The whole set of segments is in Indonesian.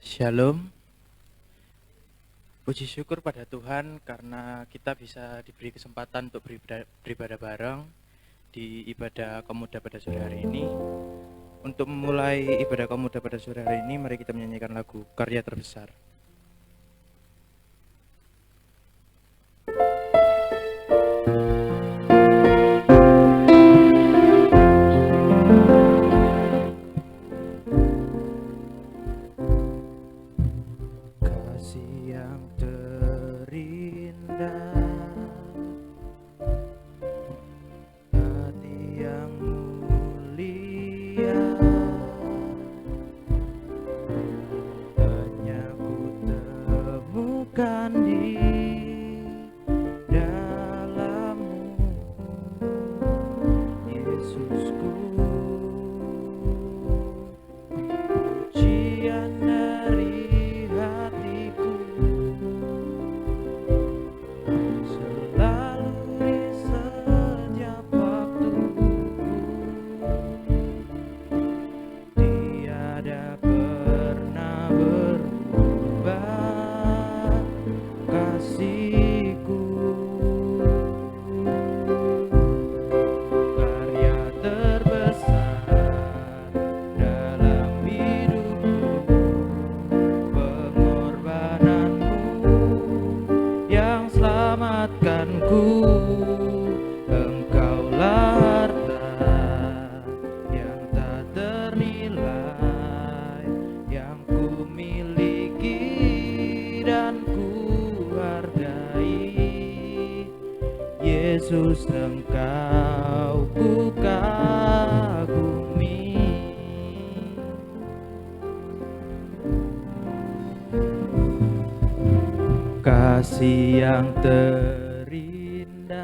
Shalom, puji syukur pada Tuhan karena kita bisa diberi kesempatan untuk beribadah bareng di ibadah Komuda pada sore hari ini. Untuk memulai ibadah Komuda pada sore hari ini, mari kita menyanyikan lagu Karya Terbesar. Kasih yang terindah, hati yang mulia, hanya ku temukan di dalam-Mu, Yesusku. Pujian dari hatiku selalu di setiap waktuku, tiada pernah berubah kasih-Ku. Karya terbesar dalam hidupku, pengorbanan-Mu yang selamatkanku. Engkaulah harta yang tak ternilai, yang ku miliki dan ku hargai. Yesus, Engkau ku kagumi. Kasih yang terindah,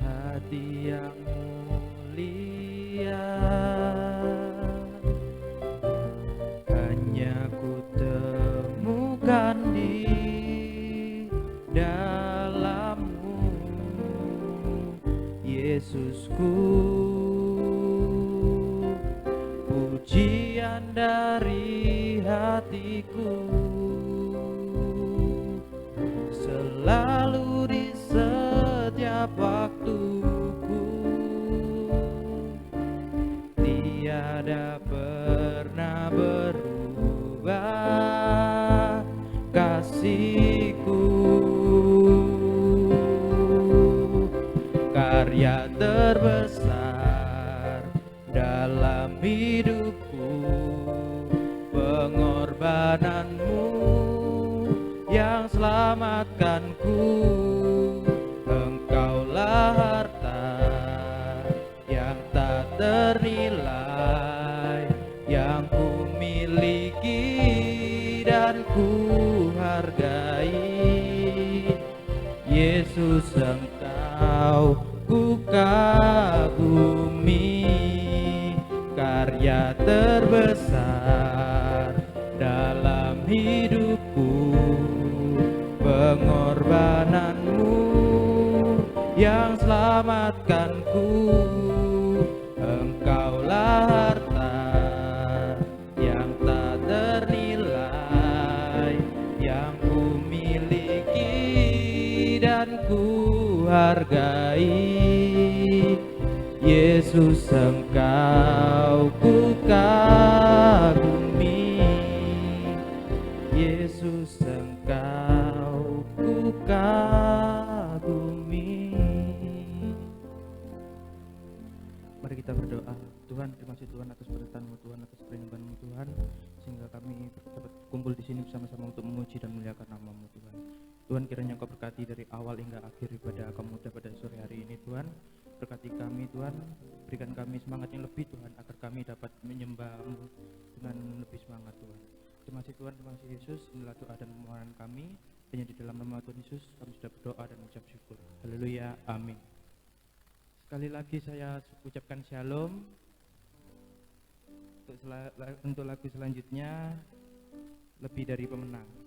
hati yang mulia, hanya ku temukan di dalam-Mu, Yesusku. Pujian dari hatiku selalu di setiap waktuku, tiada pernah berubah kasih-Ku. Karya terbesar dalam hidupku, pengorbanan-Mu yang selamatkanku. Engkaulah harta yang tak ternilai, yang ku miliki dan ku hargai. Yesus, Engkau ku kagumi. Karya terbesar dalam hidupku, pengorbanan-Mu yang selamatkanku. Engkaulah harta yang tak ternilai, yang ku miliki dan ku hargai. Yesus, Engkau ku kagumi. Yesus, Engkau ku kagumi. Mari kita berdoa. Tuhan, terima kasih Tuhan atas berkat-Mu, Tuhan atas penyembahan-Mu Tuhan, sehingga kami dapat kumpul di sini bersama-sama untuk memuji dan memuliakan nama-Mu Tuhan. Tuhan, kiranya Engkau berkati dari awal hingga akhir ibadah Komuda pada sore hari ini Tuhan. Berkati kami Tuhan, berikan kami semangat yang lebih Tuhan, agar kami dapat menyembah-Mu dengan lebih semangat Tuhan. Terima kasih Tuhan, terima kasih Yesus. Inilah doa dan permohonan kami, hanya di dalam nama Tuhan Yesus kami sudah berdoa dan mengucap syukur. Haleluya, amin. Sekali lagi saya ucapkan shalom. Untuk lagu selanjutnya, Lebih Dari Pemenang.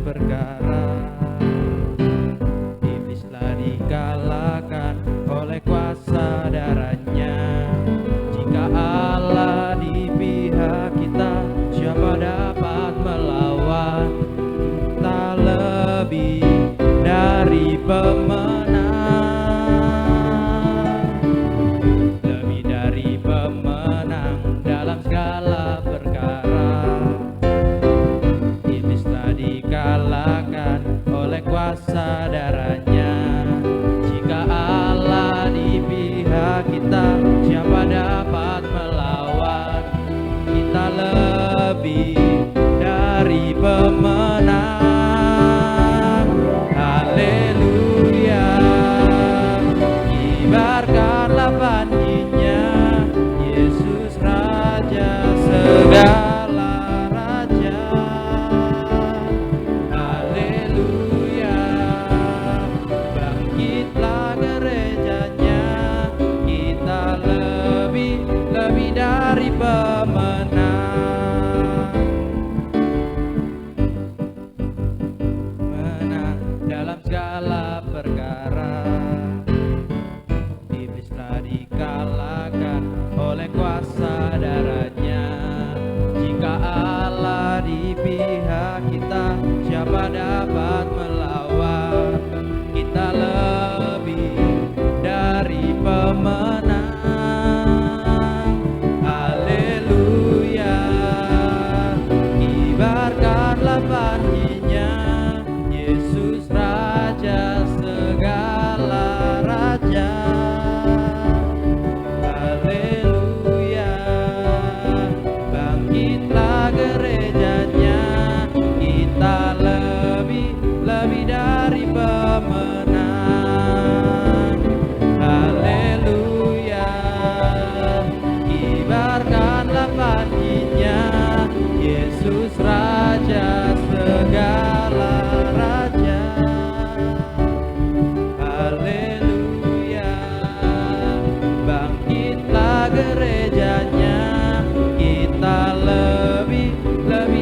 perkara. Iblislah dikalahkan oleh kuasa darahnya. Jika Allah di pihak kita, siapa dapat melawan? Kita lebih dari pemenang, lebih dari pemenang dalam segala perkara. Iblis telah dikalahkan oleh kuasa darahnya. Jika Allah di pihak kita, siapa dapat melawan? Kita lebih dari pemenang. Haleluya, kibarkanlah panjinya, Yesus Raja segala raja. Haleluya, bangkitlah gerejanya, kita lebih dari pemenang. Menang dalam segala perkara. Iblis telah dikalahkan oleh kuasa darahnya. Jika Allah di pihak kita, siapa dapat melawan? Kita lebih dari pemenang. Haleluya, kibarkanlah panjinya, Yesus Raja segala raja. Haleluya, bangkitlah gerejanya, kita lebih dari pemenang. Haleluya, kibarkanlah panjinya, Yesus Raja segala raja. Haleluya, bangkitlah gerejanya, kita lebih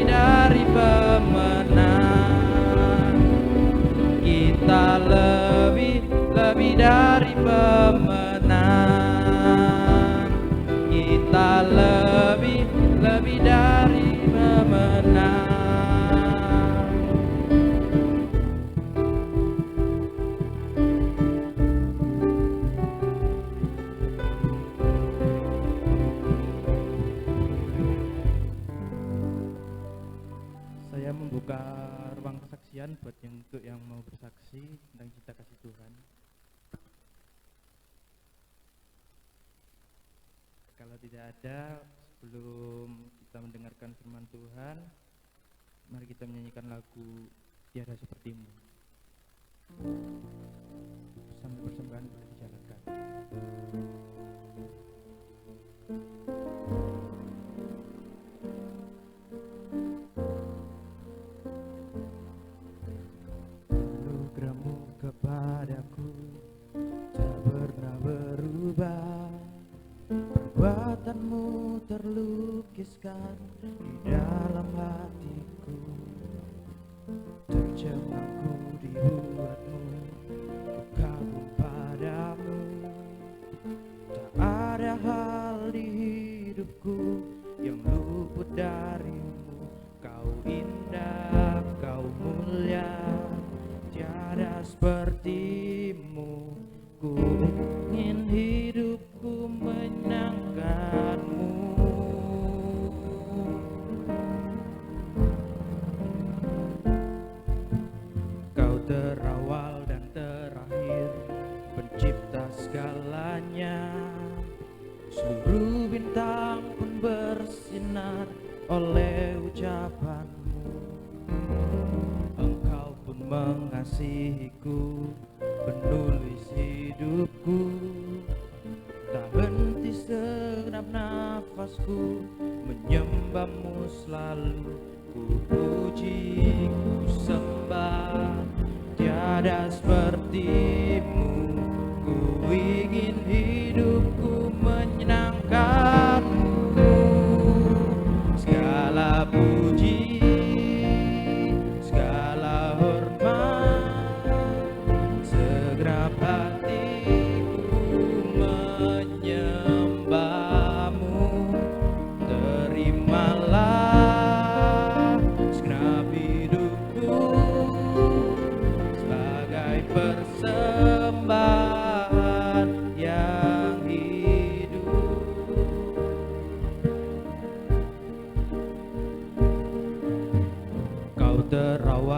dari pemenang. Kita lebih dari pemenang. Kita lebih dari pemenang. Saya membuka ruang kesaksian buat yang mau bersaksi tentang cinta kasih Tuhan. Kalau tidak ada, sebelum kita mendengarkan firman Tuhan, mari kita menyanyikan lagu Tiada Sepertimu. Sambil persembahan boleh dijalankan. Anugerahmu kepadaku tak pernah berubah, perbuatanmu terlukiskan di dalam hatiku. Terjemahku dibuatmu, ku kagum padamu. Tak ada hal di hidupku yang luput darimu. Kau indah, kau mulia, tiada sepertimu. Ku ingin hidupku menyenangkanmu. Kau terawal dan terakhir, pencipta segalanya. Seluruh bintang pun bersinar oleh ucapanmu. Engkau pun mengasihiku, penulis hidupku. Tak henti segenap nafasku, menyembahmu selalu. Ku puji, ku sembah, tiada sepertimu. Ku ingin hidupku menyenangkanmu. Segala puji, segala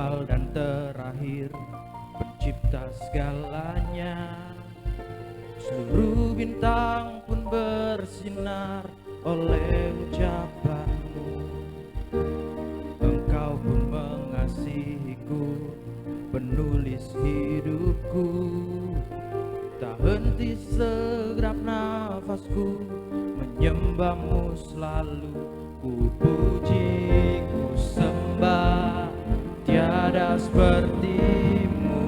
awal dan terakhir, pencipta segalanya. Seluruh bintang pun bersinar oleh ucapanmu. Engkau pun mengasihiku, penulis hidupku. Tak henti segenap nafasku menyembahmu selalu. Ku puji, ku sembah, tiada sepertimu.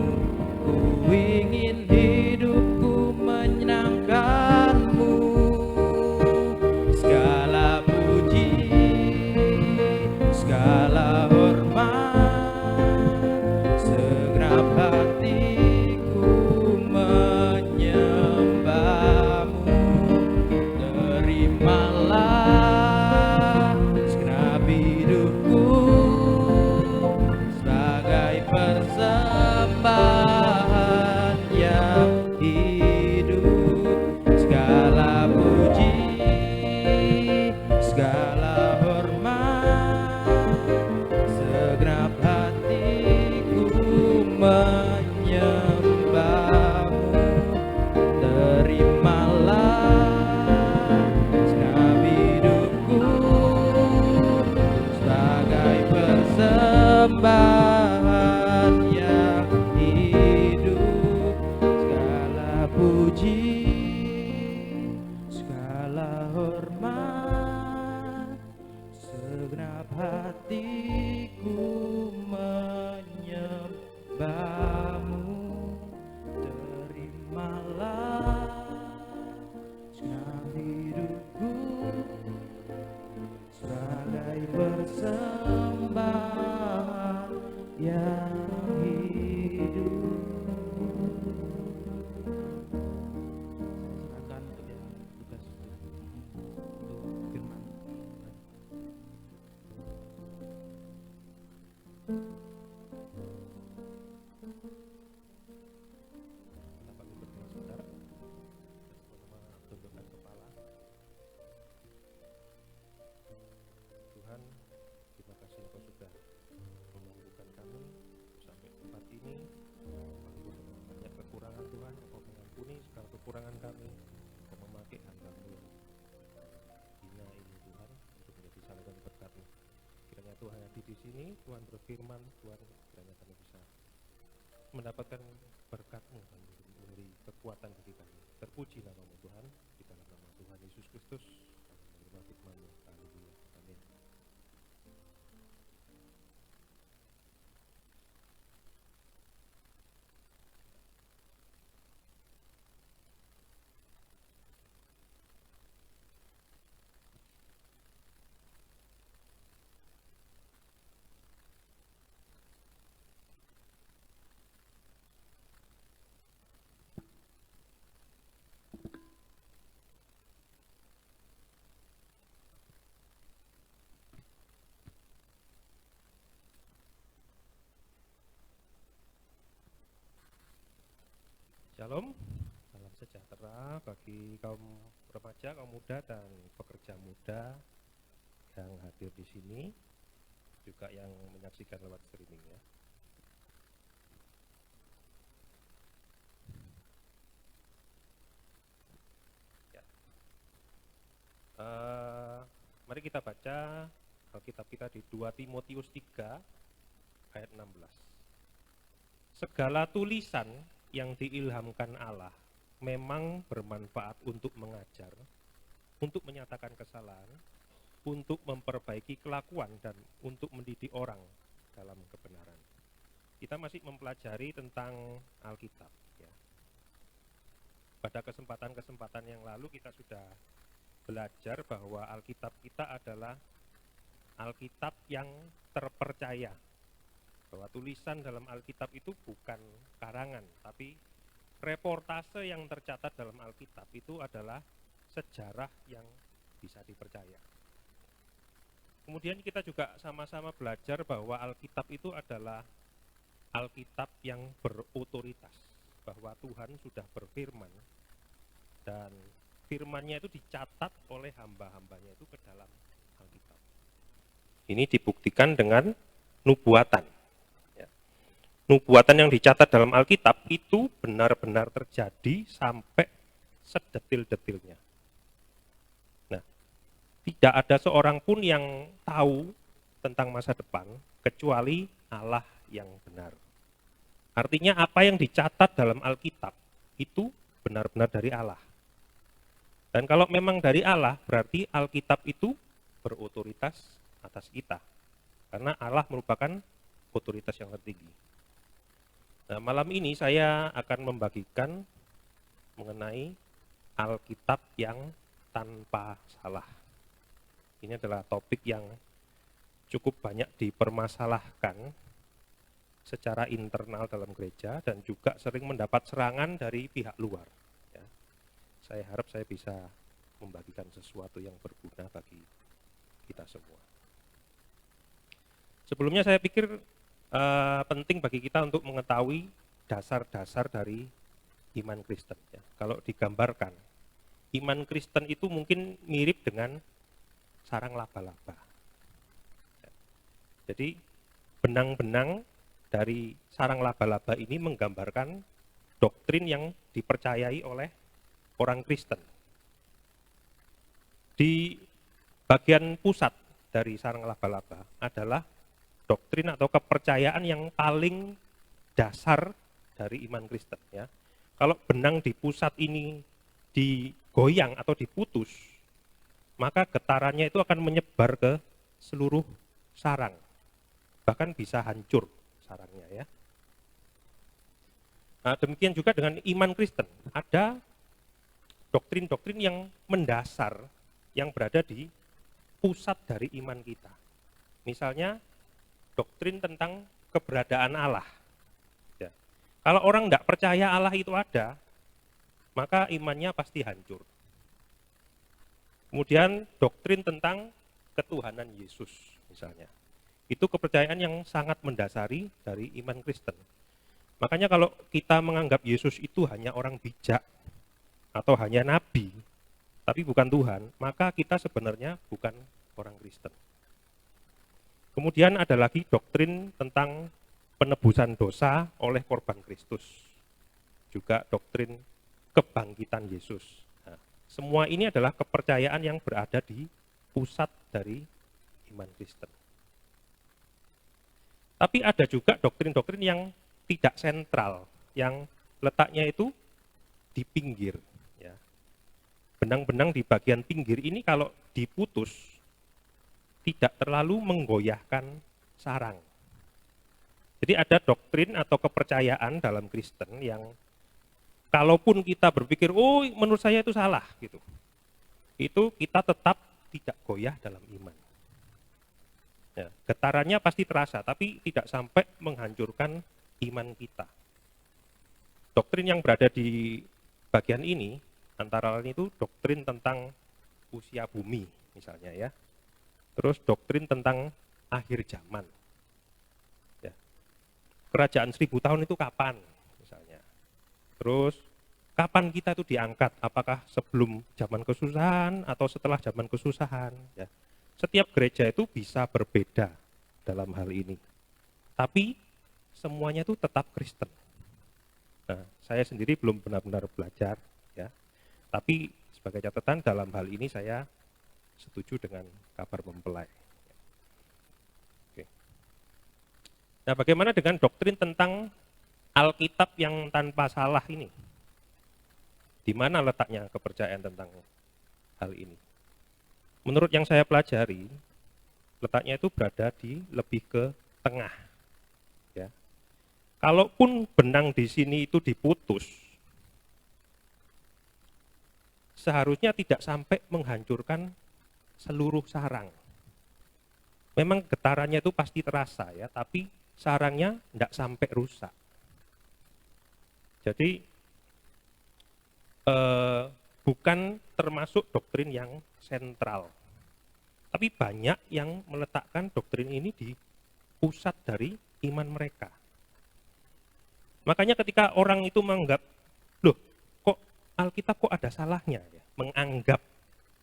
Ku ingin hidupku menyenangkanmu. Segala puji, segala hormat, segenap hatiku menyembahmu. Terimalah segenap hidupku sebagai persembahan yang hidup. Segala puji, segala hormat, segenap hatiku menyembahmu. Terimalah segenap hidupku sebagai persembahan yang hidup. Segala puji, segala hormat, segenap hatiku menyembahmu. Terimalah segenap hidupku sebagai persembahan yang hidup. Serahkan untuk yang tugas untuk firman. Kita bagi berdoa sebentar. Sama-sama tundukkan kepala. Tuhan, terima kasih Engkau sudah memampukan kami sampai tempat ini. Walaupun banyak kekurangan Tuhan, Engkau mengampuni segala kekurangan kami. Engkau memakai hamba-Mu yang hina ini Tuhan untuk menjadi saluran berkat-Mu. Kiranya Tuhan hadir di sini, Tuhan berfirman, Tuhan kiranya kami bisa mendapatkan berkat-Mu dan memberi kekuatan bagi kami. Terpuji nama-Mu Tuhan, di dalam nama Tuhan Yesus Kristus kami menerima firman-Mu. Haleluya. Amin. Shalom, salam sejahtera bagi kaum remaja, kaum muda dan pekerja muda yang hadir di sini, juga yang menyaksikan lewat streaming ya. Mari kita baca Alkitab kita di 2 Timotius 3 ayat 16. Segala tulisan yang diilhamkan Allah memang bermanfaat untuk mengajar, untuk menyatakan kesalahan, untuk memperbaiki kelakuan, dan untuk mendidik orang dalam kebenaran. Kita masih mempelajari tentang Alkitab ya. Pada kesempatan-kesempatan yang lalu kita sudah belajar bahwa Alkitab kita adalah Alkitab yang terpercaya, bahwa tulisan dalam Alkitab itu bukan karangan, tapi reportase yang tercatat dalam Alkitab itu adalah sejarah yang bisa dipercaya. Kemudian kita juga sama-sama belajar bahwa Alkitab itu adalah Alkitab yang berotoritas, bahwa Tuhan sudah berfirman dan firman-Nya itu dicatat oleh hamba-hambanya itu ke dalam Alkitab. Ini dibuktikan dengan nubuatan. Ya. nubuatan yang dicatat dalam Alkitab itu benar-benar terjadi sampai sedetil-detilnya. Nah, tidak ada seorang pun yang tahu tentang masa depan kecuali Allah yang benar. Artinya apa yang dicatat dalam Alkitab itu benar-benar dari Allah. Dan kalau memang dari Allah, berarti Alkitab itu berotoritas atas kita. Karena Allah merupakan otoritas yang tertinggi. Nah, malam ini saya akan membagikan mengenai Alkitab yang tanpa salah. Ini adalah topik yang cukup banyak dipermasalahkan secara internal dalam gereja dan juga sering mendapat serangan dari pihak luar. Ya. Saya harap saya bisa membagikan sesuatu yang berguna bagi kita semua. Sebelumnya saya pikir penting bagi kita untuk mengetahui dasar-dasar dari iman Kristen. Ya. Kalau digambarkan, iman Kristen itu mungkin mirip dengan sarang laba-laba. Ya. Jadi benang-benang dari sarang laba-laba ini menggambarkan doktrin yang dipercayai oleh orang Kristen. Di bagian pusat dari sarang laba-laba adalah doktrin atau kepercayaan yang paling dasar dari iman Kristen. Ya. Kalau benang di pusat ini digoyang atau diputus, maka getarannya itu akan menyebar ke seluruh sarang, bahkan bisa hancur sarangnya. Ya. Nah, demikian juga dengan iman Kristen, ada doktrin-doktrin yang mendasar yang berada di pusat dari iman kita. Misalnya doktrin tentang keberadaan Allah. Ya. Kalau orang tidak percaya Allah itu ada, maka imannya pasti hancur. Kemudian doktrin tentang ketuhanan Yesus misalnya. Itu kepercayaan yang sangat mendasari dari iman Kristen. Makanya kalau kita menganggap Yesus itu hanya orang bijak atau hanya nabi, tapi bukan Tuhan, maka kita sebenarnya bukan orang Kristen. Kemudian ada lagi doktrin tentang penebusan dosa oleh korban Kristus. Juga doktrin kebangkitan Yesus. Nah, semua ini adalah kepercayaan yang berada di pusat dari iman Kristen. Tapi ada juga doktrin-doktrin yang tidak sentral, yang letaknya itu di pinggir. Ya. Benang-benang di bagian pinggir ini kalau diputus, tidak terlalu menggoyahkan sarang. Jadi ada doktrin atau kepercayaan dalam Kristen yang kalaupun kita berpikir, oh menurut saya itu salah, gitu, itu kita tetap tidak goyah dalam iman. Ya, getarannya pasti terasa, tapi tidak sampai menghancurkan iman kita. Doktrin yang berada di bagian ini, antara lain itu doktrin tentang usia bumi, misalnya ya. Terus doktrin tentang akhir zaman. Ya. Kerajaan 1000 tahun itu kapan, misalnya. Terus kapan kita itu diangkat? Apakah sebelum zaman kesusahan atau setelah zaman kesusahan? Ya. Setiap gereja itu bisa berbeda dalam hal ini. Tapi semuanya itu tetap Kristen. Nah, saya sendiri belum benar-benar belajar, ya. Tapi sebagai catatan dalam hal ini saya setuju dengan kabar mempelai. Oke. Nah, bagaimana dengan doktrin tentang Alkitab yang tanpa salah ini? Di mana letaknya kepercayaan tentang hal ini? Menurut yang saya pelajari, letaknya itu berada di lebih ke tengah. Ya. Kalaupun benang di sini itu diputus, seharusnya tidak sampai menghancurkan seluruh sarang. Memang getarannya itu pasti terasa ya, tapi sarangnya tidak sampai rusak. Jadi bukan termasuk doktrin yang sentral. Tapi banyak yang meletakkan doktrin ini di pusat dari iman mereka. Makanya ketika orang itu menganggap, loh kok Alkitab kok ada salahnya ya, menganggap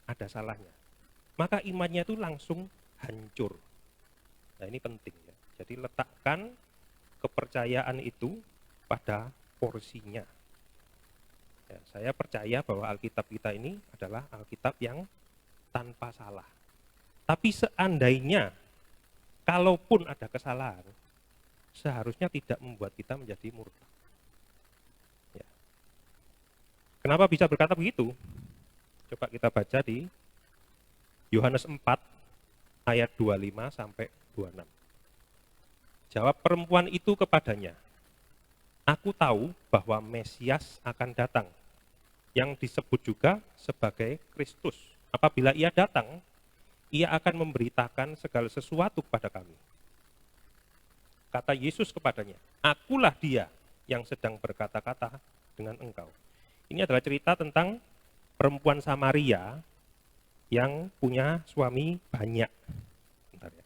ada salahnya, maka imannya itu langsung hancur. Nah ini penting ya. Jadi letakkan kepercayaan itu pada porsinya. Ya, saya percaya bahwa Alkitab kita ini adalah Alkitab yang tanpa salah. Tapi seandainya, kalaupun ada kesalahan, seharusnya tidak membuat kita menjadi murtad. Ya. Kenapa bisa berkata begitu? Coba kita baca di Yohanes 4 ayat 25 sampai 26. Jawab perempuan itu kepadanya, "Aku tahu bahwa Mesias akan datang, yang disebut juga sebagai Kristus. Apabila ia datang, ia akan memberitakan segala sesuatu kepada kami." Kata Yesus kepadanya, "Akulah dia yang sedang berkata-kata dengan engkau." Ini adalah cerita tentang perempuan Samaria yang punya suami banyak. Bentar ya.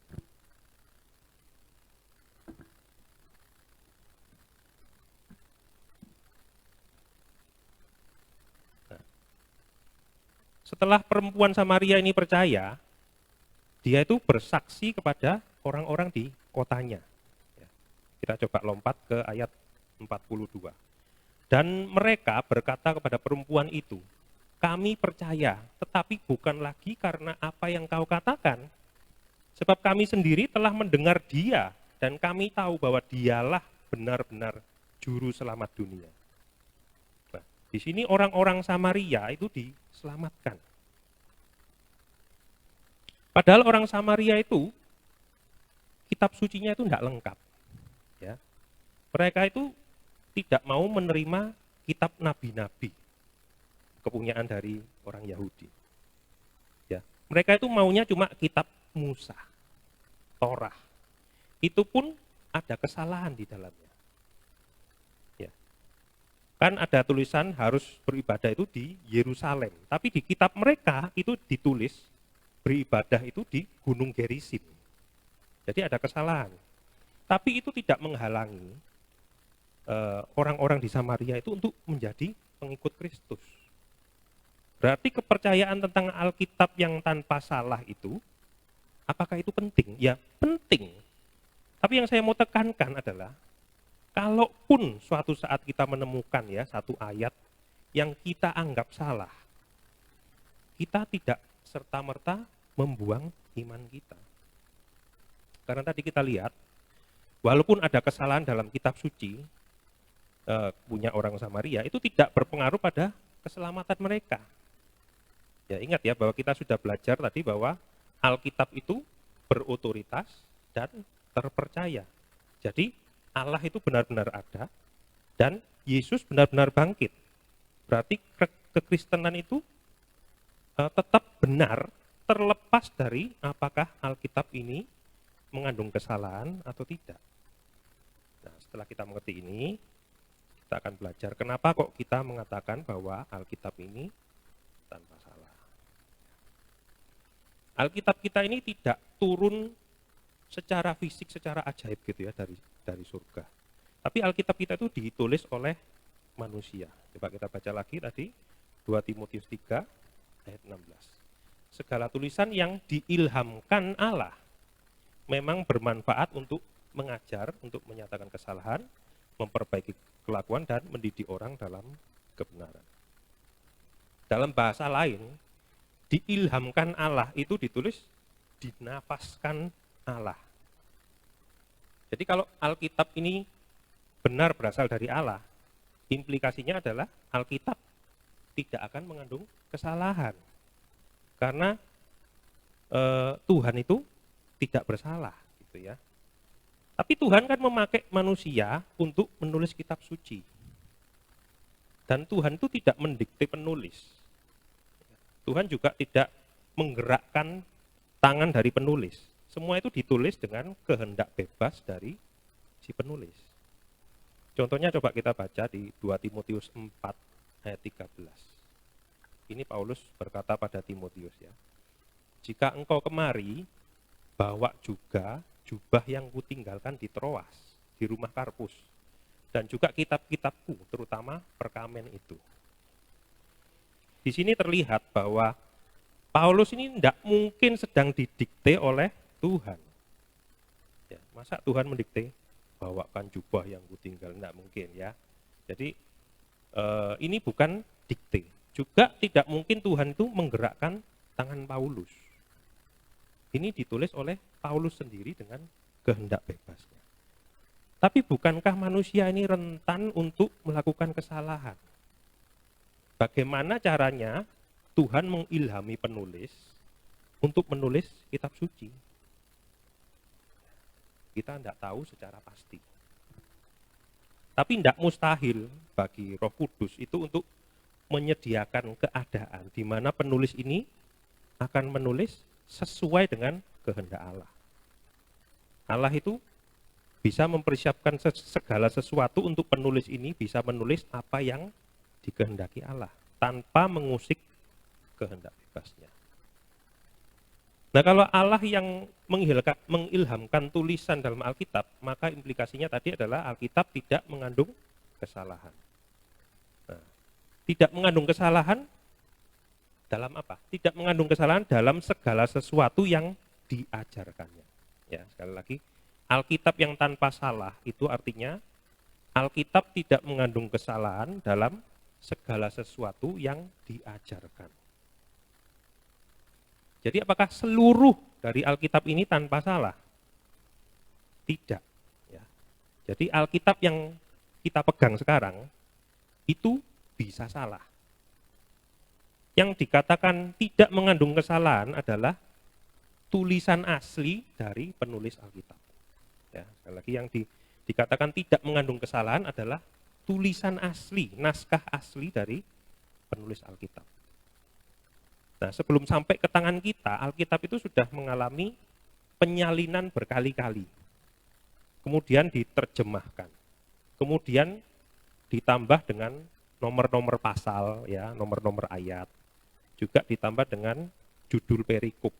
Nah, setelah perempuan Samaria ini percaya, dia itu bersaksi kepada orang-orang di kotanya. Ya, kita coba lompat ke ayat 42. Dan mereka berkata kepada perempuan itu, "Kami percaya, tetapi bukan lagi karena apa yang kau katakan, sebab kami sendiri telah mendengar dia, dan kami tahu bahwa dialah benar-benar juru selamat dunia." Nah, di sini orang-orang Samaria itu diselamatkan. Padahal orang Samaria itu, kitab sucinya itu tidak lengkap. Ya. Mereka itu tidak mau menerima kitab nabi-nabi, kepunyaan dari orang Yahudi. Ya, mereka itu maunya cuma kitab Musa, Torah. Itu pun ada kesalahan di dalamnya. Ya. Kan ada tulisan harus beribadah itu di Yerusalem, tapi di kitab mereka itu ditulis beribadah itu di Gunung Gerizim. Jadi ada kesalahan. Tapi itu tidak menghalangi orang-orang di Samaria itu untuk menjadi pengikut Kristus. Berarti kepercayaan tentang Alkitab yang tanpa salah itu, apakah itu penting? Ya penting. Tapi yang saya mau tekankan adalah, kalaupun suatu saat kita menemukan ya satu ayat yang kita anggap salah, kita tidak serta-merta membuang iman kita. Karena tadi kita lihat, walaupun ada kesalahan dalam kitab suci, punya orang Samaria, itu tidak berpengaruh pada keselamatan mereka. Ya, ingat ya bahwa kita sudah belajar tadi bahwa Alkitab itu berotoritas dan terpercaya. Jadi Allah itu benar-benar ada dan Yesus benar-benar bangkit. Berarti kekristenan itu tetap benar terlepas dari apakah Alkitab ini mengandung kesalahan atau tidak. Nah, setelah kita mengerti ini, kita akan belajar kenapa kok kita mengatakan bahwa Alkitab ini tanpa salah. Alkitab kita ini tidak turun secara fisik, secara ajaib gitu ya dari surga. Tapi Alkitab kita itu ditulis oleh manusia. Coba kita baca lagi tadi 2 Timotius 3 ayat 16. Segala tulisan yang diilhamkan Allah memang bermanfaat untuk mengajar, untuk menyatakan kesalahan, memperbaiki kelakuan dan mendidik orang dalam kebenaran. Dalam bahasa lain, diilhamkan Allah itu ditulis dinafaskan Allah. Jadi kalau Alkitab ini benar berasal dari Allah, implikasinya adalah Alkitab tidak akan mengandung kesalahan. Karena Tuhan itu tidak bersalah gitu ya. Tapi Tuhan kan memakai manusia untuk menulis kitab suci. Dan Tuhan itu tidak mendikte penulis. Tuhan juga tidak menggerakkan tangan dari penulis. Semua itu ditulis dengan kehendak bebas dari si penulis. Contohnya coba kita baca di 2 Timotius 4 ayat 13. Ini Paulus berkata pada Timotius ya. Jika engkau kemari, bawa juga jubah yang kutinggalkan di Troas, di rumah Karpus, dan juga kitab-kitabku, terutama perkamen itu. Di sini terlihat bahwa Paulus ini tidak mungkin sedang didikte oleh Tuhan. Ya, masa Tuhan mendikte? bawakan jubah yang kutinggal, enggak mungkin ya. Jadi ini bukan dikte. Juga tidak mungkin Tuhan itu menggerakkan tangan Paulus. Ini ditulis oleh Paulus sendiri dengan kehendak bebasnya. Tapi bukankah manusia ini rentan untuk melakukan kesalahan? Bagaimana caranya Tuhan mengilhami penulis untuk menulis kitab suci? Kita tidak tahu secara pasti. Tapi tidak mustahil bagi Roh Kudus itu untuk menyediakan keadaan di mana penulis ini akan menulis sesuai dengan kehendak Allah. Allah itu bisa mempersiapkan segala sesuatu untuk penulis ini bisa menulis apa yang dikehendaki Allah tanpa mengusik kehendak bebasnya. Nah, kalau Allah yang mengilhamkan tulisan dalam Alkitab, maka implikasinya tadi adalah Alkitab tidak mengandung kesalahan. Nah, tidak mengandung kesalahan dalam apa? Tidak mengandung kesalahan dalam segala sesuatu yang diajarkannya. Ya, sekali lagi, Alkitab yang tanpa salah itu artinya Alkitab tidak mengandung kesalahan dalam segala sesuatu yang diajarkan. Jadi apakah seluruh dari Alkitab ini tanpa salah? Tidak. Ya. Jadi Alkitab yang kita pegang sekarang itu bisa salah. Yang dikatakan tidak mengandung kesalahan adalah tulisan asli dari penulis Alkitab. Ya, sekali lagi yang dikatakan tidak mengandung kesalahan adalah tulisan asli, naskah asli dari penulis Alkitab. Nah, sebelum sampai ke tangan kita, Alkitab itu sudah mengalami penyalinan berkali-kali. Kemudian diterjemahkan. Kemudian ditambah dengan nomor-nomor pasal, ya, nomor-nomor ayat. Juga ditambah dengan judul perikop.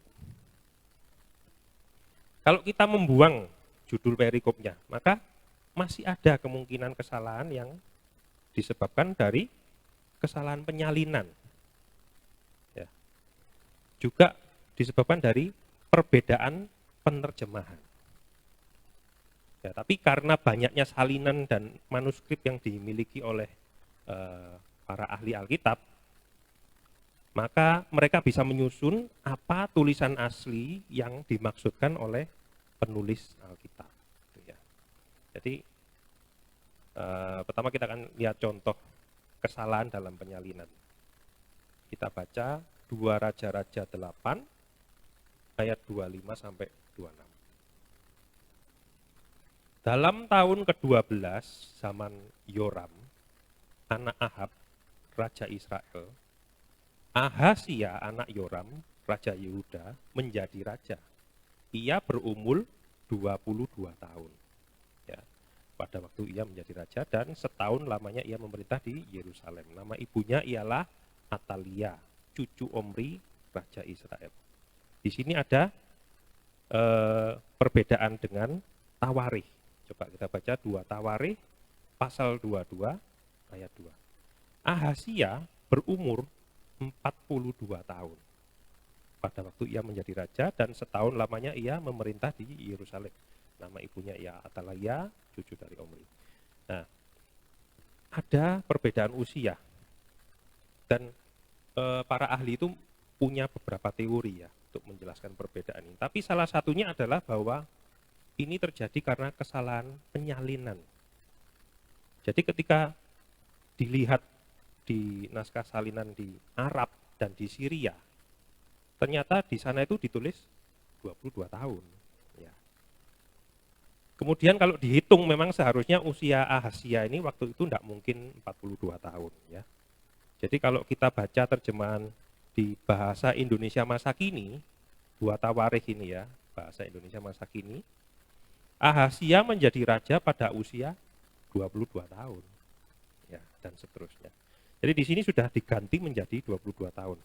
Kalau kita membuang judul perikopnya, maka masih ada kemungkinan kesalahan yang disebabkan dari kesalahan penyalinan. Juga disebabkan dari perbedaan penerjemahan. Ya, tapi karena banyaknya salinan dan manuskrip yang dimiliki oleh para ahli Alkitab, maka mereka bisa menyusun apa tulisan asli yang dimaksudkan oleh penulis Alkitab. Ya. Jadi pertama kita akan lihat contoh kesalahan dalam penyalinan. Kita baca 2 Raja-Raja 8 ayat 25 sampai 26. Dalam tahun ke-12 zaman Yoram, anak Ahab, raja Israel, Ahasia anak Yoram, raja Yehuda, menjadi raja. Ia berumur 22 tahun. Ya, pada waktu ia menjadi raja dan setahun lamanya ia memerintah di Yerusalem. Nama ibunya ialah Atalia, cucu Omri, raja Israel. Di sini ada perbedaan dengan Tawarikh. Coba kita baca 2 Tawarikh pasal 22 ayat 2. Ahasia berumur 42 tahun pada waktu ia menjadi raja dan setahun lamanya ia memerintah di Yerusalem. Nama ibunya ia Atalia, cucu dari Omri. Nah, ada perbedaan usia dan para ahli itu punya beberapa teori ya untuk menjelaskan perbedaan ini. Tapi salah satunya adalah bahwa ini terjadi karena kesalahan penyalinan. Jadi ketika dilihat di naskah salinan di Arab dan di Syria, ternyata di sana itu ditulis 22 tahun. Ya. Kemudian kalau dihitung memang seharusnya usia Ahasia ini waktu itu tidak mungkin 42 tahun. Ya. Jadi kalau kita baca terjemahan di bahasa Indonesia masa kini, 2 Tawarikh ini ya, bahasa Indonesia masa kini, Ahasia menjadi raja pada usia 22 tahun. Ya, dan seterusnya. Jadi di sini sudah diganti menjadi 22 tahun.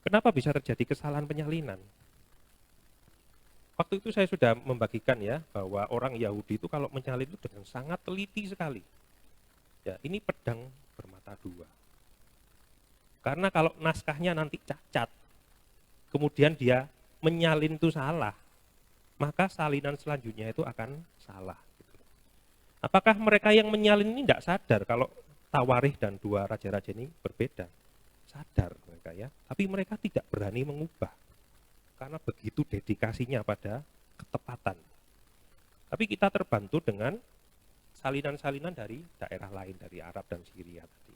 Kenapa bisa terjadi kesalahan penyalinan? Waktu itu saya sudah membagikan ya, bahwa orang Yahudi itu kalau menyalin itu dengan sangat teliti sekali. Ya, ini pedang bermata dua. Karena kalau naskahnya nanti cacat, kemudian dia menyalin itu salah, maka salinan selanjutnya itu akan salah. Apakah mereka yang menyalin ini tidak sadar kalau Tawarikh dan dua raja-raja ini berbeda? Sadar mereka ya, tapi mereka tidak berani mengubah karena begitu dedikasinya pada ketepatan. Tapi kita terbantu dengan salinan-salinan dari daerah lain, dari Arab dan Syria tadi.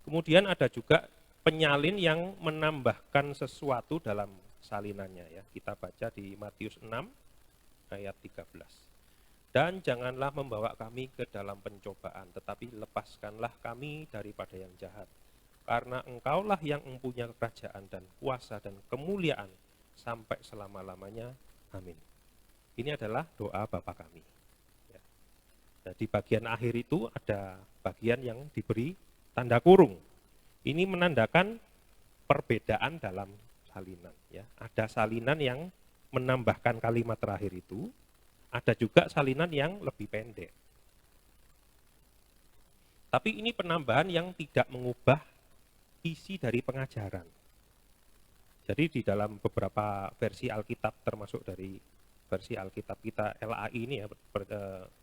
Kemudian ada juga penyalin yang menambahkan sesuatu dalam salinannya ya. Kita baca di Matius 6 ayat 13. Dan janganlah membawa kami ke dalam pencobaan, tetapi lepaskanlah kami daripada yang jahat. Karena engkaulah yang mempunyai kerajaan dan kuasa dan kemuliaan sampai selama-lamanya. Amin. Ini adalah doa Bapa kami. Ya. Nah, di bagian akhir itu ada bagian yang diberi tanda kurung. Ini menandakan perbedaan dalam salinan. Ya. Ada salinan yang menambahkan kalimat terakhir itu, ada juga salinan yang lebih pendek. Tapi ini penambahan yang tidak mengubah isi dari pengajaran. Jadi di dalam beberapa versi Alkitab, termasuk dari versi Alkitab kita LAI ini ya,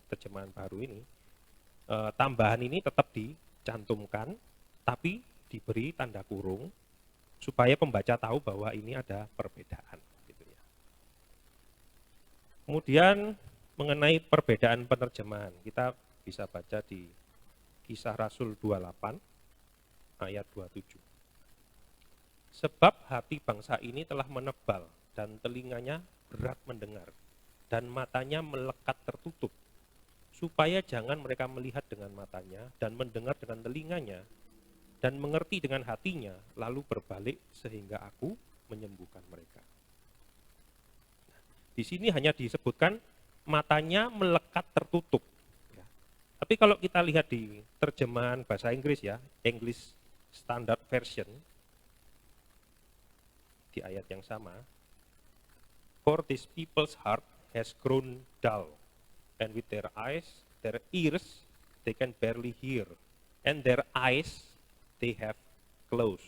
terjemahan baru ini, tambahan ini tetap dicantumkan, tapi diberi tanda kurung supaya pembaca tahu bahwa ini ada perbedaan. Gitu ya. Kemudian mengenai perbedaan penerjemahan, kita bisa baca di Kisah Rasul 28 ayat 27. Sebab hati bangsa ini telah menebal dan telinganya berat mendengar dan matanya melekat tertutup, supaya jangan mereka melihat dengan matanya dan mendengar dengan telinganya dan mengerti dengan hatinya, lalu berbalik sehingga aku menyembuhkan mereka. Di sini hanya disebutkan matanya melekat tertutup. Ya. Tapi kalau kita lihat di terjemahan bahasa Inggris ya, English Standard Version, di ayat yang sama, for this people's heart has grown dull, and with their eyes, their ears, they can barely hear, and their eyes they have closed,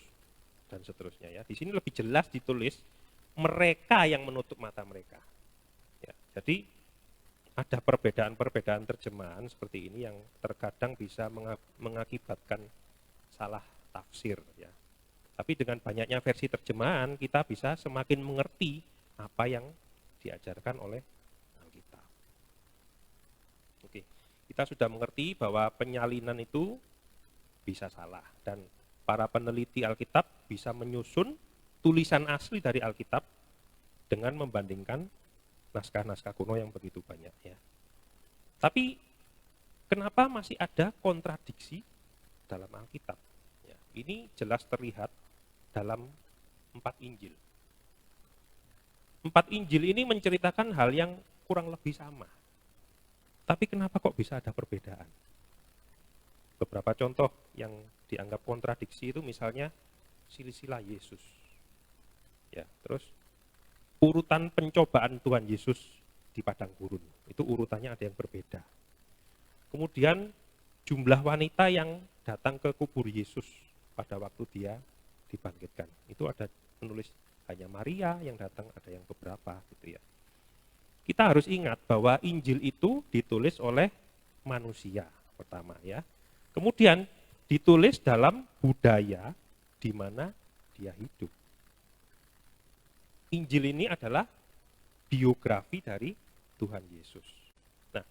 dan seterusnya ya. Di sini lebih jelas ditulis mereka yang menutup mata mereka. Ya, jadi ada perbedaan-perbedaan terjemahan seperti ini yang terkadang bisa mengakibatkan salah tafsir ya. Tapi dengan banyaknya versi terjemahan kita bisa semakin mengerti apa yang diajarkan oleh Alkitab. Oke, kita sudah mengerti bahwa penyalinan itu bisa salah dan para peneliti Alkitab bisa menyusun tulisan asli dari Alkitab dengan membandingkan naskah-naskah kuno yang begitu banyak ya. Tapi kenapa masih ada kontradiksi dalam Alkitab? Ya, ini jelas terlihat dalam 4 Injil. 4 Injil ini menceritakan hal yang kurang lebih sama. Tapi kenapa kok bisa ada perbedaan? Beberapa contoh yang dianggap kontradiksi itu misalnya silsilah Yesus. Ya, terus urutan pencobaan Tuhan Yesus di padang gurun. Itu urutannya ada yang berbeda. Kemudian jumlah wanita yang datang ke kubur Yesus pada waktu dia dibangkitkan. Itu ada penulis hanya Maria yang datang, ada yang beberapa gitu ya. Kita harus ingat bahwa Injil itu ditulis oleh manusia pertama ya. Kemudian ditulis dalam budaya di mana dia hidup. Injil ini adalah biografi dari Tuhan Yesus. Nah,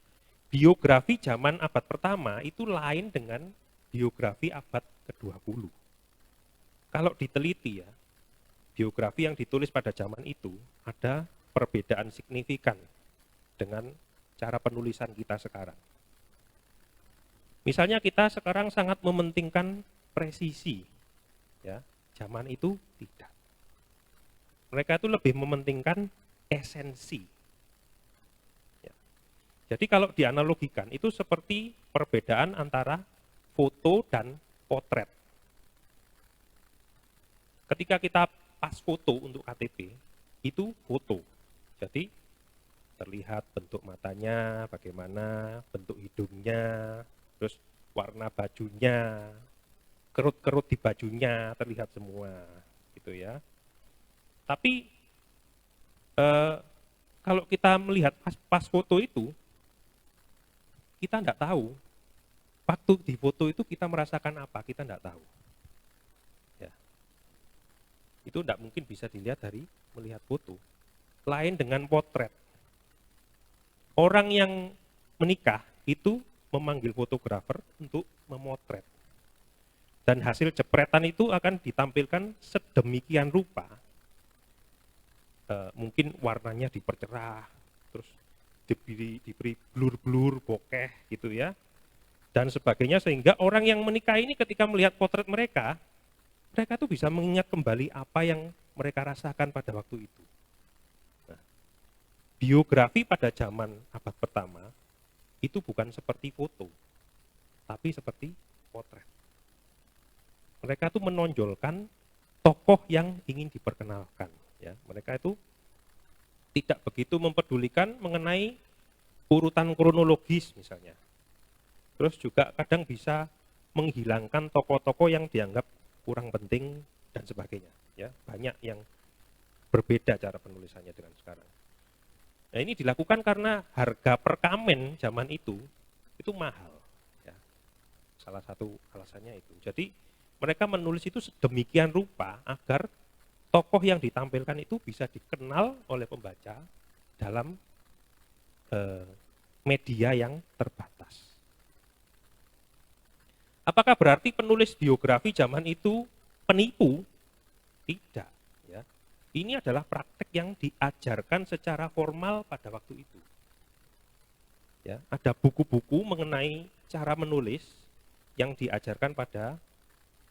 biografi zaman abad pertama itu lain dengan biografi abad ke-20. Kalau diteliti ya, biografi yang ditulis pada zaman itu ada perbedaan signifikan dengan cara penulisan kita sekarang. Misalnya kita sekarang sangat mementingkan presisi, ya, zaman itu tidak. Mereka itu lebih mementingkan esensi. Ya. Jadi kalau dianalogikan itu seperti perbedaan antara foto dan potret. Ketika kita pas foto untuk KTP, itu foto. Jadi terlihat bentuk matanya, bagaimana, bentuk hidungnya, terus warna bajunya, kerut-kerut di bajunya terlihat semua, gitu ya. Tapi kalau kita melihat pas foto itu, kita tidak tahu. Waktu di foto itu kita merasakan apa, kita tidak tahu. Ya. Itu tidak mungkin bisa dilihat dari melihat foto. Lain dengan potret. Orang yang menikah itu memanggil fotografer untuk memotret. Dan hasil jepretan itu akan ditampilkan sedemikian rupa. Mungkin warnanya dipercerah, terus diberi blur-blur, bokeh gitu ya, dan sebagainya, sehingga orang yang menikah ini ketika melihat potret mereka tuh bisa mengingat kembali apa yang mereka rasakan pada waktu itu. Nah, biografi pada zaman abad pertama itu bukan seperti foto, tapi seperti potret. Mereka tuh menonjolkan tokoh yang ingin diperkenalkan. Ya, mereka itu tidak begitu mempedulikan mengenai urutan kronologis misalnya. Terus juga kadang bisa menghilangkan tokoh-tokoh yang dianggap kurang penting dan sebagainya. Ya, banyak yang berbeda cara penulisannya dengan sekarang. Nah, ini dilakukan karena harga perkamen zaman itu mahal. Ya. Salah satu alasannya itu. Jadi mereka menulis itu sedemikian rupa agar tokoh yang ditampilkan itu bisa dikenal oleh pembaca dalam media yang terbatas. Apakah berarti penulis biografi zaman itu penipu? Tidak. Ya. Ini adalah praktek yang diajarkan secara formal pada waktu itu. Ya, ada buku-buku mengenai cara menulis yang diajarkan pada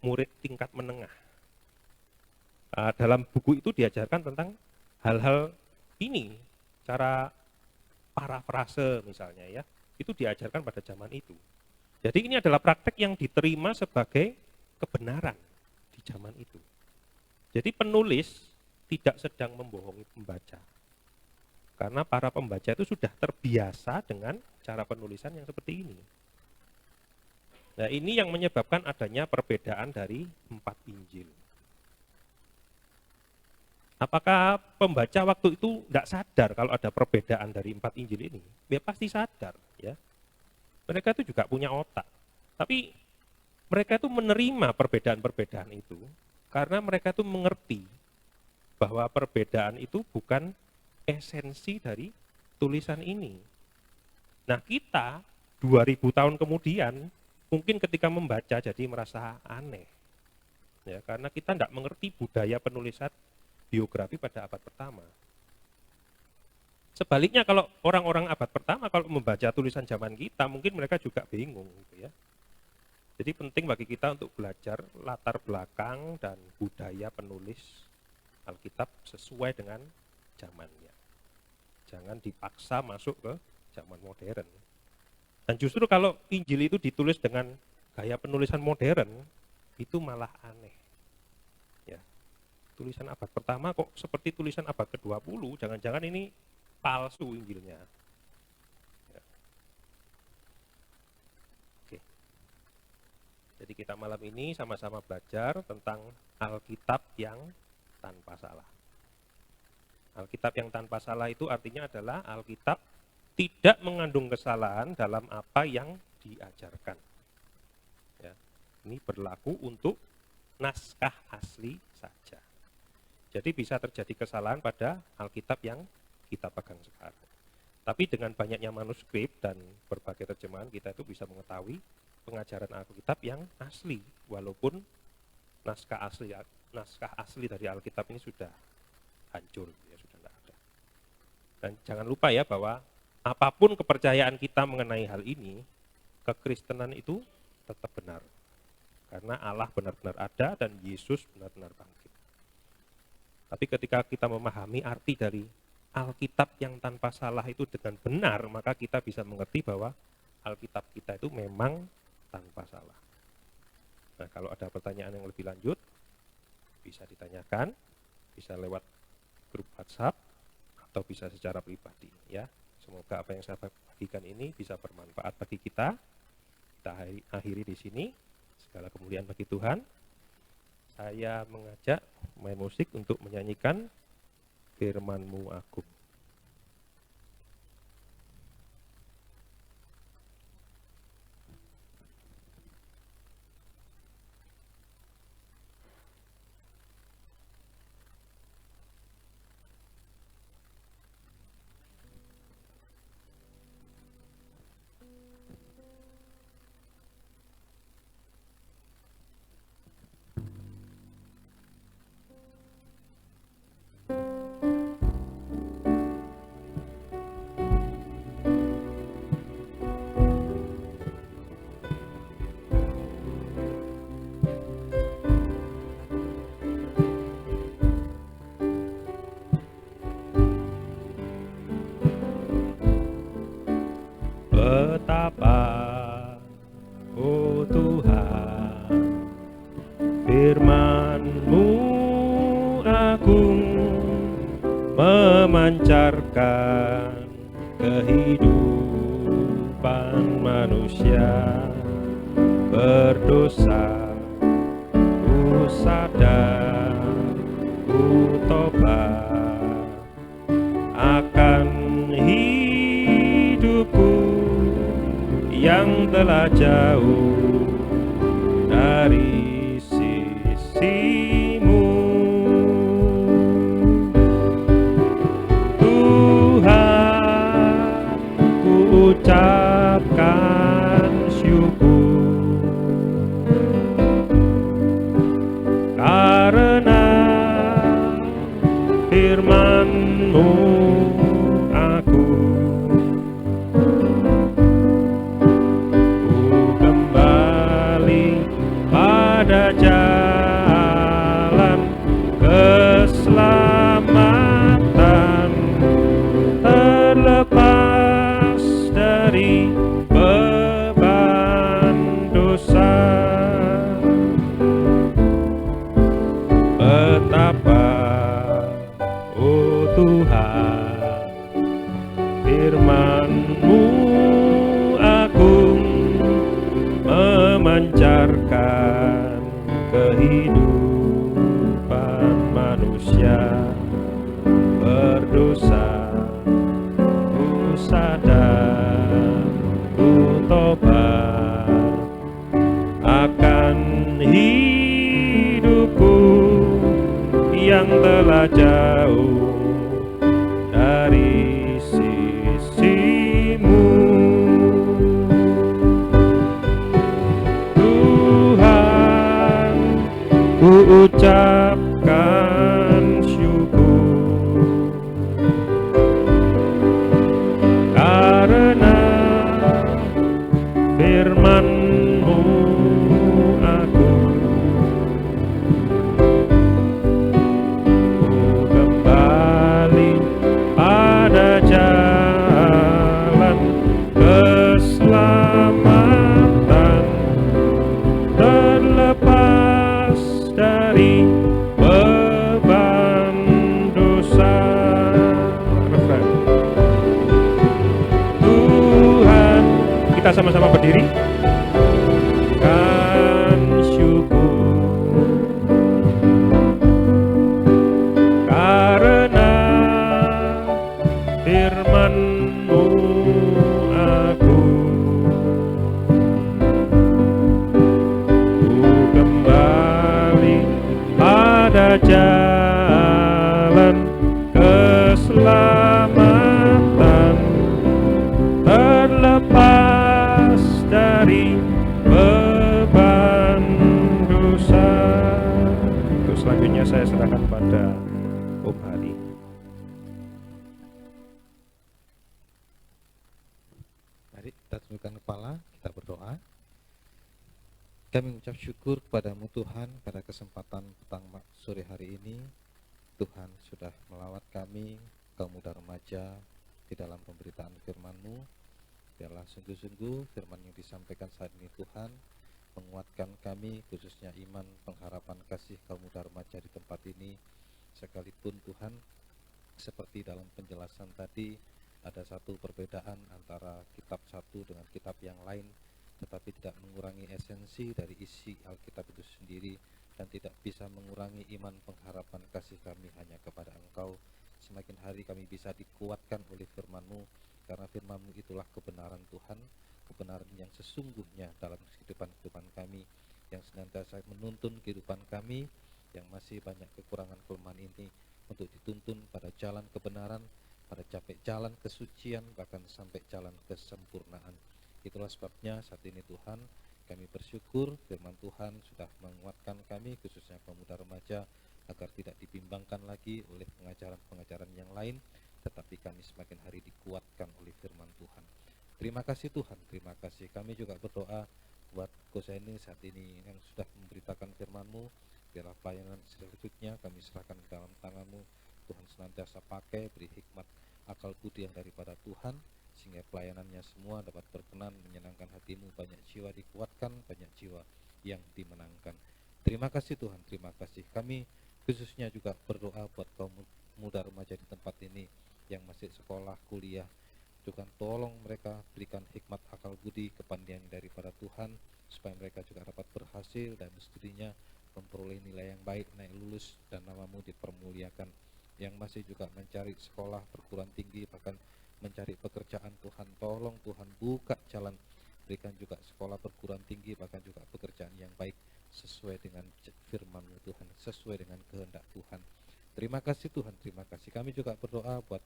murid tingkat menengah. Dalam buku itu diajarkan tentang hal-hal ini, cara parafrase misalnya ya, itu diajarkan pada zaman itu. Jadi ini adalah praktek yang diterima sebagai kebenaran di zaman itu. Jadi penulis tidak sedang membohongi pembaca. Karena para pembaca itu sudah terbiasa dengan cara penulisan yang seperti ini. Nah, ini yang menyebabkan adanya perbedaan dari 4 Injil. Apakah pembaca waktu itu tidak sadar kalau ada perbedaan dari 4 Injil ini? Ya pasti sadar. Ya. Mereka itu juga punya otak. Tapi mereka itu menerima perbedaan-perbedaan itu karena mereka itu mengerti bahwa perbedaan itu bukan esensi dari tulisan ini. Nah, kita 2000 tahun kemudian mungkin ketika membaca jadi merasa aneh. Ya, karena kita tidak mengerti budaya penulisan biografi pada abad pertama. Sebaliknya kalau orang-orang abad pertama kalau membaca tulisan zaman kita mungkin mereka juga bingung gitu ya. Jadi penting bagi kita untuk belajar latar belakang dan budaya penulis Alkitab sesuai dengan zamannya. Jangan dipaksa masuk ke zaman modern. Dan justru kalau Injil itu ditulis dengan gaya penulisan modern, itu malah aneh. Ya. Tulisan abad pertama kok seperti tulisan abad ke-20, jangan-jangan ini palsu Injilnya. Ya. Oke. Jadi kita malam ini sama-sama belajar tentang Alkitab yang tanpa salah. Alkitab yang tanpa salah itu artinya adalah Alkitab tidak mengandung kesalahan dalam apa yang diajarkan. Ya, ini berlaku untuk naskah asli saja. Jadi bisa terjadi kesalahan pada Alkitab yang kita pegang sekarang. Tapi dengan banyaknya manuskrip dan berbagai terjemahan kita itu bisa mengetahui pengajaran Alkitab yang asli, walaupun naskah asli dari Alkitab ini sudah hancur, ya sudah tidak ada. Dan jangan lupa ya bahwa apapun kepercayaan kita mengenai hal ini, kekristenan itu tetap benar. Karena Allah benar-benar ada dan Yesus benar-benar bangkit. Tapi ketika kita memahami arti dari Alkitab yang tanpa salah itu dengan benar, maka kita bisa mengerti bahwa Alkitab kita itu memang tanpa salah. Nah, kalau ada pertanyaan yang lebih lanjut, bisa ditanyakan, bisa lewat grup WhatsApp, atau bisa secara pribadi. Ya. Semoga apa yang saya bagikan ini bisa bermanfaat bagi kita. Kita akhiri di sini. Segala kemuliaan bagi Tuhan. Saya mengajak main musik untuk menyanyikan Firman-Mu Agung. manusia berdosa, ku sadar, ku tobat akan hidupku yang telah jauh dari sisimu. Tuhan, ku ucapkan syukur karena firman-Mu aku kembali pada jalan keselamatan, terlepas dari beban dosa. Betapa, oh Tuhan, firman-Mu agung memancarkan kehidupan manusia berdosa. Ku sadar, ku tobat akan hidupku yang telah jauh dari sisimu. Tuhan, ku ucapkan syukur karena firman-Mu agung, ku kembali pada jalan keselamatan, terlepas dari beban dosa. Refrain. Tuhan, kita sama-sama berdiri. Kan syukur karena firman-Mu agung, ku kembali pada jalan keselamatan, terlepas dari beban dosa. Untuk selanjutnya saya serahkan pada Om Hari. Mari kita tundukkan kepala, kita berdoa. Kami mengucap syukur kepadamu Tuhan pada kesempatan petang sore hari ini. Tuhan sudah melawat kami, kaum muda remaja, di dalam pemberitaan firman-Mu. Biarlah sungguh-sungguh firman yang disampaikan saat ini Tuhan menguatkan kami, khususnya iman, pengharapan, kasih kaum muda remaja di tempat ini. Sekalipun Tuhan, seperti dalam penjelasan tadi, ada satu perbedaan antara kitab satu dengan kitab yang lain, tetapi tidak mengurangi esensi dari isi Alkitab itu sendiri, dan tidak bisa mengurangi iman, pengharapan, kasih kami hanya kepada Engkau. Semakin hari kami bisa dikuatkan oleh firman-Mu, karena firman-Mu itulah kebenaran Tuhan, kebenaran yang sesungguhnya dalam kehidupan kami, yang senantiasa menuntun kehidupan kami, yang masih banyak kekurangan kelemahan ini, untuk dituntun pada jalan kebenaran, pada capek jalan kesucian, bahkan sampai jalan kesempurnaan. Itulah sebabnya saat ini Tuhan, kami bersyukur firman Tuhan sudah menguatkan kami, khususnya pemuda remaja, agar tidak dibimbangkan lagi oleh pengajaran-pengajaran yang lain, tetapi kami semakin hari dikuatkan oleh firman Tuhan. Terima kasih Tuhan, terima kasih. Kami juga berdoa buat Koseni saat ini yang sudah memberitakan firman-Mu. Biarlah pelayanan selanjutnya kami serahkan ke dalam tangan-Mu. Tuhan senantiasa pakai, beri hikmat, akal budi yang daripada Tuhan, sehingga pelayanannya semua dapat berkenan, menyenangkan hati-Mu. Banyak jiwa dikuatkan, banyak jiwa yang dimenangkan. Terima kasih Tuhan, terima kasih. Kami khususnya juga berdoa buat kaum muda remaja di tempat ini yang masih sekolah, kuliah. Tuhan tolong mereka, berikan hikmat, akal budi, kepandian bagian daripada Tuhan, supaya mereka juga dapat berhasil dan studinya memperoleh nilai yang baik, naik lulus, dan namamu dipermuliakan. Yang masih juga mencari sekolah perguruan tinggi, bahkan mencari pekerjaan, Tuhan tolong, Tuhan buka jalan, berikan juga sekolah perguruan tinggi, bahkan juga pekerjaan yang baik sesuai dengan firman-Mu Tuhan, sesuai dengan kehendak Tuhan. Terima kasih Tuhan, terima kasih. Kami juga berdoa buat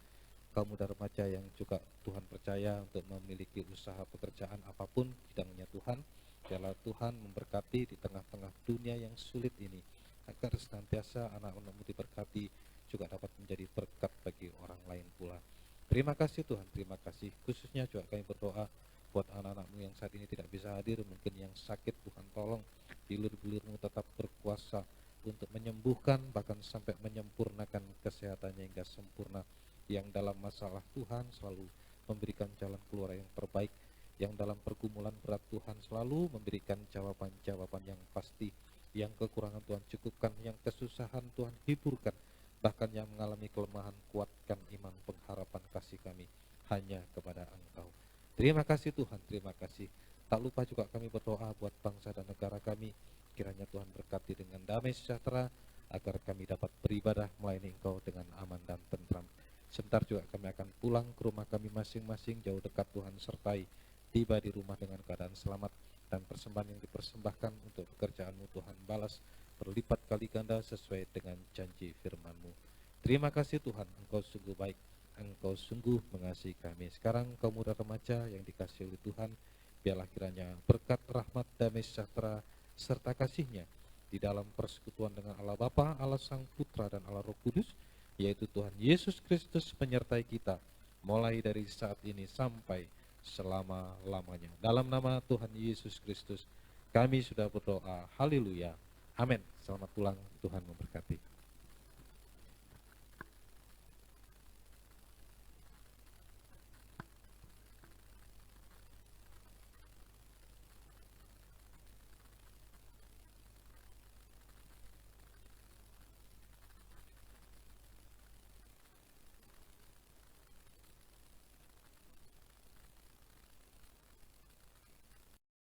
kaum muda remaja yang juga Tuhan percaya untuk memiliki usaha pekerjaan apapun bidangnya Tuhan. Biarlah Tuhan memberkati di tengah-tengah dunia yang sulit ini, agar senantiasa anak-anak-Mu diberkati, juga dapat menjadi berkat bagi orang lain pula. Terima kasih Tuhan, terima kasih. Khususnya juga kami berdoa buat anak-anak-Mu yang saat ini tidak bisa hadir, mungkin yang sakit, Tuhan tolong bilur-bilur-Mu tetap berkuasa untuk menyembuhkan, bahkan sampai menyempurnakan kesehatannya hingga sempurna. Yang dalam masalah, Tuhan selalu memberikan jalan keluar yang terbaik. Yang dalam pergumulan berat, Tuhan selalu memberikan jawaban-jawaban yang pasti. Yang kekurangan, Tuhan cukupkan. Yang kesusahan, Tuhan hiburkan. Bahkan yang mengalami kelemahan, kuatkan iman, pengharapan, kasih kami hanya kepada Engkau. Terima kasih Tuhan, terima kasih. Tak lupa juga kami berdoa buat bangsa dan negara kami. Kiranya Tuhan berkati dengan damai sejahtera, agar kami dapat beribadah melayani Engkau dengan aman dan tentram. Sebentar juga kami akan pulang ke rumah kami masing-masing, jauh dekat Tuhan sertai, tiba di rumah dengan keadaan selamat, dan persembahan yang dipersembahkan untuk pekerjaan-Mu Tuhan balas berlipat kali ganda sesuai dengan janji firman-Mu. Terima kasih Tuhan, Engkau sungguh baik, Engkau sungguh mengasihi kami. Sekarang kaum muda remaja yang dikasihi oleh Tuhan, biarlah kiranya berkat, rahmat, damai sejahtera serta kasih-Nya di dalam persekutuan dengan Allah Bapa, Allah Sang Putra, dan Allah Roh Kudus, yaitu Tuhan Yesus Kristus, menyertai kita mulai dari saat ini sampai selama-lamanya. Dalam nama Tuhan Yesus Kristus kami sudah berdoa. Haleluya. Amin. Selamat pulang, Tuhan memberkati.